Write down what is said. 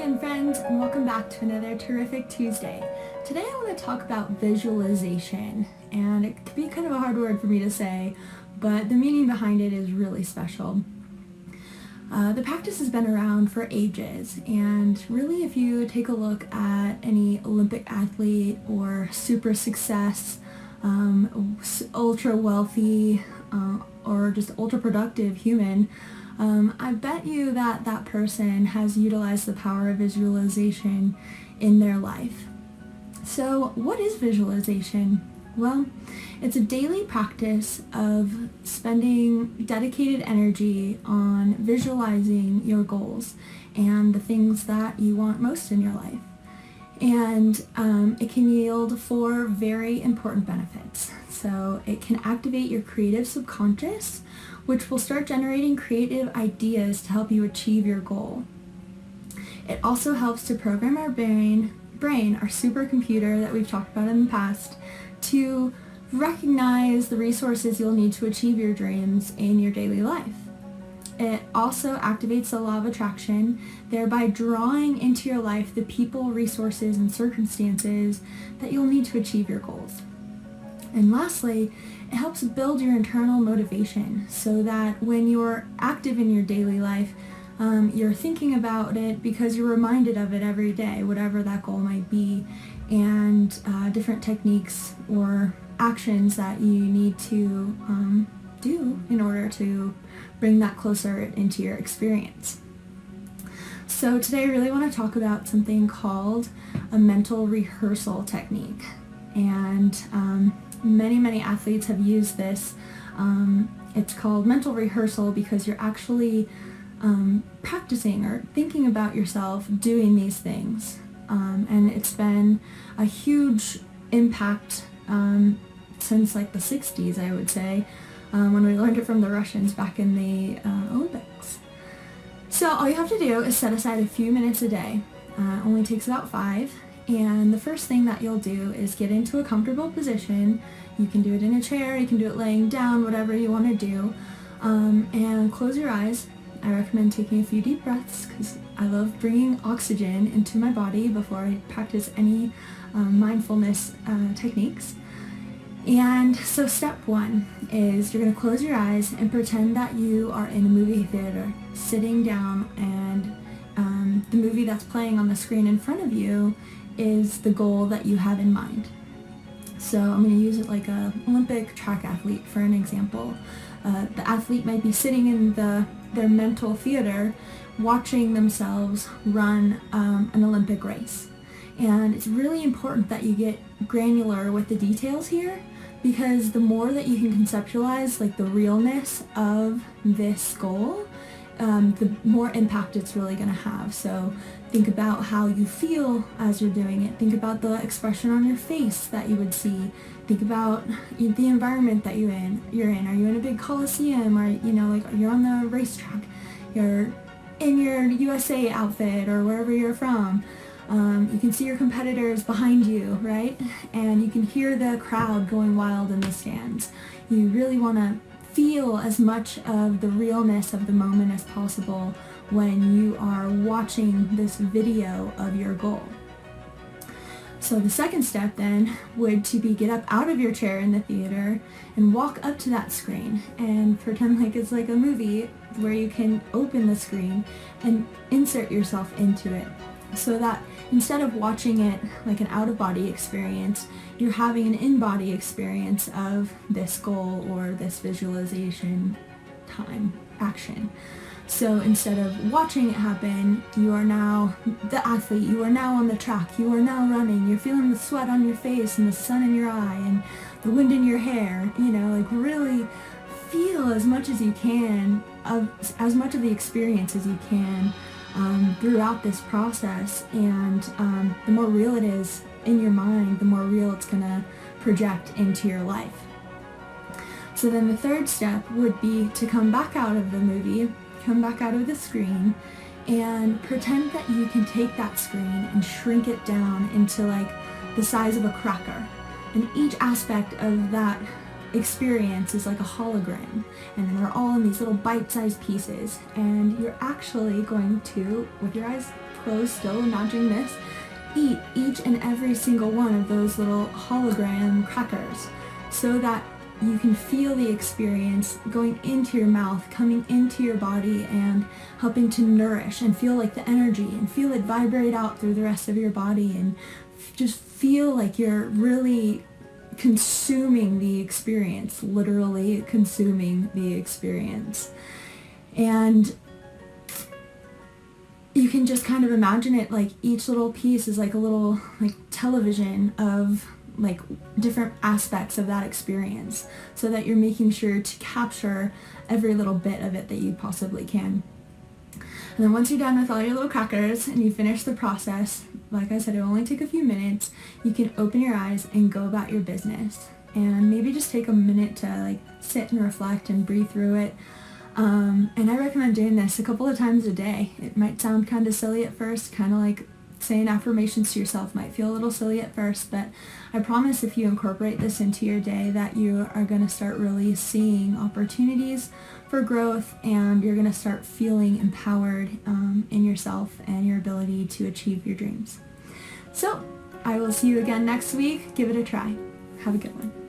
again, friends, and welcome back to another terrific Tuesday. Today I want to talk about visualization, and it can be kind of a hard word for me to say, but the meaning behind it is really special. The practice has been around for ages, and really if you take a look at any Olympic athlete or super success, ultra wealthy, or just ultra productive human, I bet you that that person has utilized the power of visualization in their life. So what is visualization? Well, it's a daily practice of spending dedicated energy on visualizing your goals and the things that you want most in your life. And it can yield 4 very important benefits. So it can activate your creative subconscious, which will start generating creative ideas to help you achieve your goal. It also helps to program our brain, our supercomputer that we've talked about in the past, to recognize the resources you'll need to achieve your dreams in your daily life. It also activates the law of attraction, thereby drawing into your life the people, resources, and circumstances that you'll need to achieve your goals. And lastly, it helps build your internal motivation so that when you're active in your daily life, you're thinking about it because you're reminded of it every day, whatever that goal might be, and different techniques or actions that you need to do in order to bring that closer into your experience. So today I really want to talk about something called a mental rehearsal technique. And many athletes have used this. It's called mental rehearsal because you're actually practicing or thinking about yourself doing these things. And it's been a huge impact since like the 60s, I would say, when we learned it from the Russians back in the Olympics. So all you have to do is set aside a few minutes a day. It only takes about 5. And the first thing that you'll do is get into a comfortable position. You can do it in a chair, you can do it laying down, whatever you want to do. And close your eyes. I recommend taking a few deep breaths because I love bringing oxygen into my body before I practice any mindfulness techniques. And so step 1 is you're going to close your eyes and pretend that you are in a movie theater, sitting down, and the movie that's playing on the screen in front of you is the goal that you have in mind. So I'm going to use it like an Olympic track athlete for an example. The athlete might be sitting in their mental theater watching themselves run an Olympic race. And it's really important that you get granular with the details here, because the more that you can conceptualize like the realness of this goal, the more impact it's really going to have. So think about how you feel as you're doing it. Think about the expression on your face that you would see. Think about the environment that you're in. Are you in a big coliseum? Or like you're on the racetrack? You're in your USA outfit or wherever you're from. You can see your competitors behind you, right? And you can hear the crowd going wild in the stands. You really want to feel as much of the realness of the moment as possible when you are watching this video of your goal. So the second step then would to be get up out of your chair in the theater and walk up to that screen and pretend like it's like a movie where you can open the screen and insert yourself into it, so that instead of watching it like an out-of-body experience, you're having an in-body experience of this goal or this visualization action. So instead of watching it happen, you are now the athlete, you are now on the track, you are now running, you're feeling the sweat on your face and the sun in your eye and the wind in your hair, like really feel as much as you can of as much of the experience as you can throughout this process. And the more real it is in your mind, the more real it's going to project into your life. So then the third step would be to come back out of the movie, come back out of the screen, and pretend that you can take that screen and shrink it down into like the size of a cracker. And each aspect of that experience is like a hologram, and they're all in these little bite-sized pieces, and you're actually going to, with your eyes closed still, imagining this, eat each and every single one of those little hologram crackers so that you can feel the experience going into your mouth, coming into your body, and helping to nourish, and feel like the energy and feel it vibrate out through the rest of your body, and just feel like you're really consuming the experience, literally consuming the experience. And you can just kind of imagine it like each little piece is like a little like television of like different aspects of that experience, so that you're making sure to capture every little bit of it that you possibly can. And then once you're done with all your little crackers and you finish the process, like I said, it'll only take a few minutes, you can open your eyes and go about your business. And maybe just take a minute to like sit and reflect and breathe through it. And I recommend doing this a couple of times a day. It might sound kind of silly at first, kind of like saying affirmations to yourself might feel a little silly at first, but I promise if you incorporate this into your day that you are going to start really seeing opportunities for growth, and you're going to start feeling empowered in yourself and your ability to achieve your dreams. So I will see you again next week. Give it a try. Have a good one.